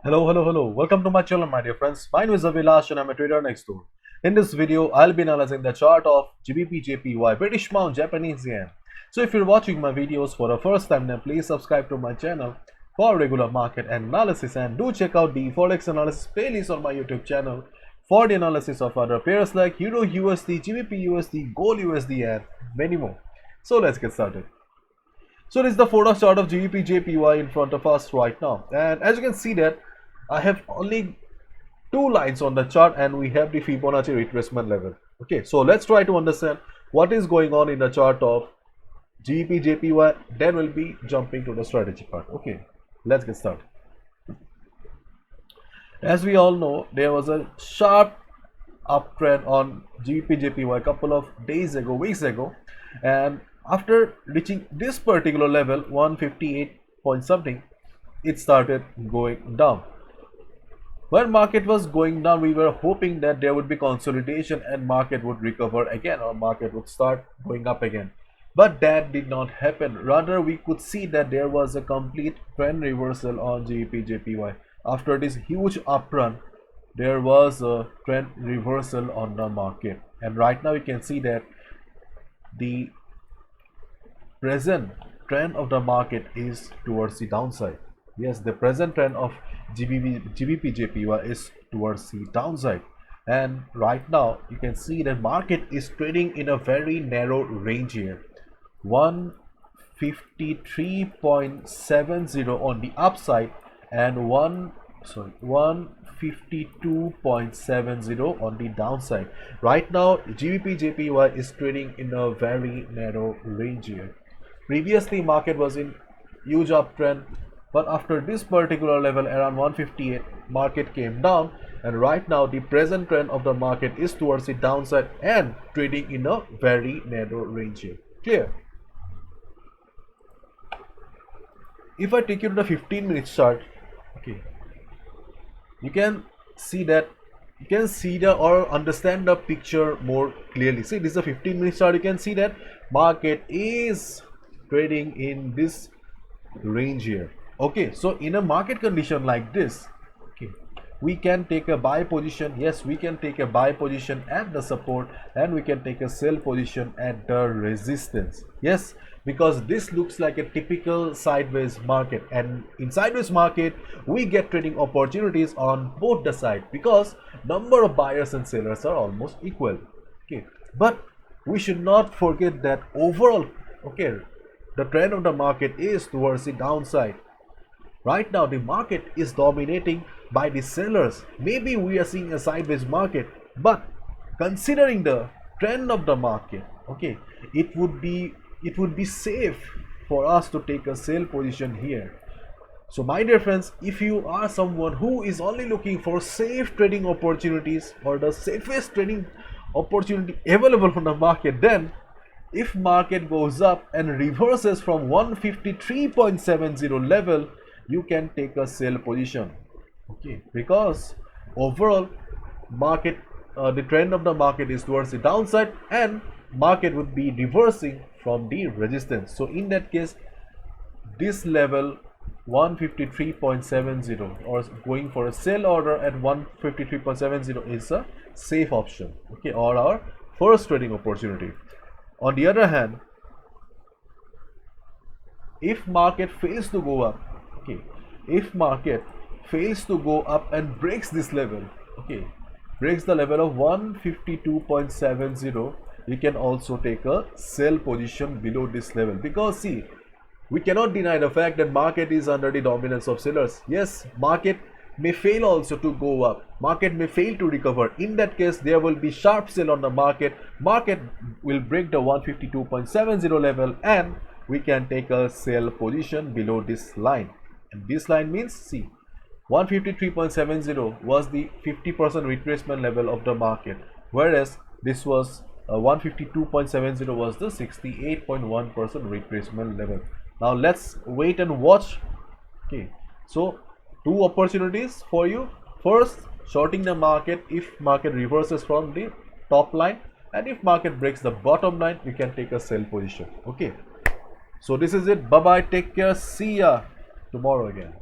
Hello. Welcome to my channel, my dear friends. My name is Avilash and I'm a trader next door. In this video, I'll be analyzing the chart of GBPJPY, British Pound, Japanese Yen. So if you're watching my videos for the first time, then please subscribe to my channel for regular market analysis, and do check out the Forex analysis playlist on my YouTube channel for the analysis of other pairs like Euro USD, GBP USD, Gold USD, and many more. So let's get started. So this is the Forex chart of GBPJPY in front of us right now, and as you can see that I have only two lines on the chart and we have the Fibonacci retracement level. Okay, so let's try to understand what is going on in the chart of GBPJPY. Then we'll be jumping to the strategy part. Okay, let's get started. As we all know, there was a sharp uptrend on GBPJPY a couple of days ago, weeks ago, and after reaching this particular level 158 point something, it started going down. When market was going down, we were hoping that there would be consolidation and market would recover again, or market would start going up again. But that did not happen. Rather, we could see that there was a complete trend reversal on GBPJPY. After this huge uprun, there was a trend reversal on the market. And right now you can see that the present trend of the market is towards the downside. Yes, the present trend of GBPJPY is towards the downside, and right now you can see that market is trading in a very narrow range here, 153.70 on the upside and 152.70 on the downside. Right now GBPJPY is trading in a very narrow range here. Previously market was in huge uptrend, but after this particular level around 158, market came down, and right now the present trend of the market is towards the downside and trading in a very narrow range here. Clear? If I take you to the 15-minute chart, okay, you can see or understand the picture more clearly. See, this is a 15-minute chart. You can see that market is trading in this range here. Okay, so in a market condition like this, okay, we can take a buy position. Yes, we can take a buy position at the support, and we can take a sell position at the resistance. Yes, because this looks like a typical sideways market, and in sideways market we get trading opportunities on both the side because number of buyers and sellers are almost equal. Okay, but we should not forget that overall, okay, the trend of the market is towards the downside. Right now the market is dominating by the sellers. Maybe we are seeing a sideways market, but considering the trend of the market, okay, it would be safe for us to take a sell position here. So my dear friends, if you are someone who is only looking for safe trading opportunities or the safest trading opportunity available on the market, then if market goes up and reverses from 153.70 level, you can take a sell position. Okay, because overall market, the trend of the market is towards the downside, and market would be reversing from the resistance. So in that case, this level 153.70 or going for a sell order at 153.70 is a safe option, okay, or our first trading opportunity. On the other hand, if market fails to go up, okay, if market fails to go up and breaks this level, okay, breaks the level of 152.70, you can also take a sell position below this level, because see, we cannot deny the fact that market is under the dominance of sellers. Yes, market may fail also to go up, market may fail to recover. In that case, there will be sharp sell on the market. Market will break the 152.70 level, and we can take a sell position below this line. And this line means, see, 153.70 was the 50% retracement level of the market, whereas this was 152.70 was the 68.1% retracement level. Now let's wait and watch. Okay, so two opportunities for you. First, shorting the market if market reverses from the top line, and if market breaks the bottom line, you can take a sell position. Okay, so this is it. Bye bye, take care, see ya tomorrow again.